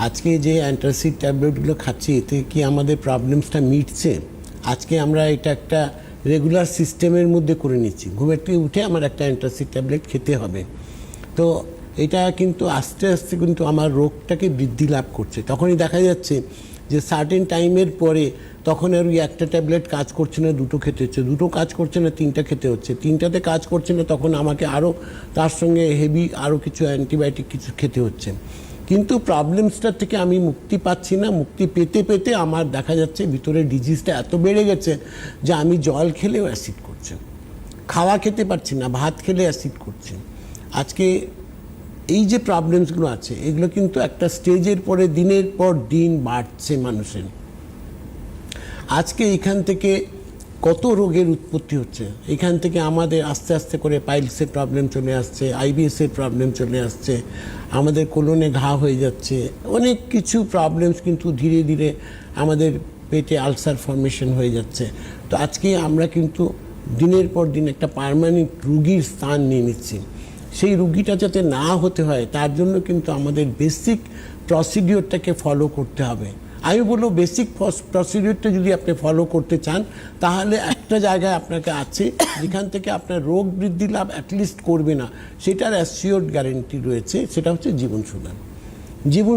আজকে যে অ্যান্টাসিড ট্যাবলেটগুলো খাচ্ছি এতে কি আমাদের প্রবলেমসটা মিটছে? আজকে আমরা এটা একটা রেগুলার সিস্টেমের মধ্যে করে নিচ্ছি, ঘুমের থেকে উঠে আমার একটা অ্যান্টাসিড ট্যাবলেট খেতে হবে। তো এটা কিন্তু আস্তে আস্তে কিন্তু আমার রোগটাকে বৃদ্ধি লাভ করছে। তখনই দেখা যাচ্ছে যে সার্টেন টাইমের পরে তখন আর ওই একটা ট্যাবলেট কাজ করছে না, দুটো খেতে হচ্ছে, দুটো কাজ করছে না, তিনটা খেতে হচ্ছে, তিনটাতে কাজ করছে না, তখন আমাকে আরও তার সঙ্গে হেভি আরও কিছু অ্যান্টিবায়োটিক কিছু খেতে হচ্ছে। কিন্তু প্রবলেমসটার থেকে আমি মুক্তি পাচ্ছি না। মুক্তি পেতে পেতে আমার দেখা যাচ্ছে ভিতরে ডিজিজটা এত বেড়ে গেছে যে আমি জল খেলেও অ্যাসিড করছে, খাওয়া খেতে পারছি না, ভাত খেলে অ্যাসিড করছে। আজকে এই যে প্রবলেমসগুলো আছে এগুলো কিন্তু একটা স্টেজের পরে দিনের পর দিন বাড়ছে মানুষের। আজকে এখান থেকে কত রোগের উৎপত্তি হচ্ছে, এখান থেকে আমাদের আস্তে আস্তে করে পাইলসের প্রবলেম চলে আসছে, আইবিএসের প্রবলেম চলে আসছে, আমাদের কোলনে ঘা হয়ে যাচ্ছে, অনেক কিছু প্রবলেমস কিন্তু ধীরে ধীরে আমাদের পেটে আলসার ফর্মেশন হয়ে যাচ্ছে। তো আজকে আমরা কিন্তু দিনের পর দিন একটা পার্মানেন্ট রুগীর স্থান নিয়ে নিচ্ছি। সেই রুগীটা যাতে না হতে হয় তার জন্য কিন্তু আমাদের বেসিক প্রসিডিওরটাকে ফলো করতে হবে। আমি বলবো বেসিক প্রসিডিওরটা যদি আপনি ফলো করতে চান তাহলে একটা জায়গায় আপনাকে আছে যেখান থেকে আপনার রোগ বৃদ্ধি লাভ অ্যাটলিস্ট করবে না, সেটার অ্যাসিওর্ড গ্যারেন্টি রয়েছে, সেটা হচ্ছে জীবন সুধার। জীবন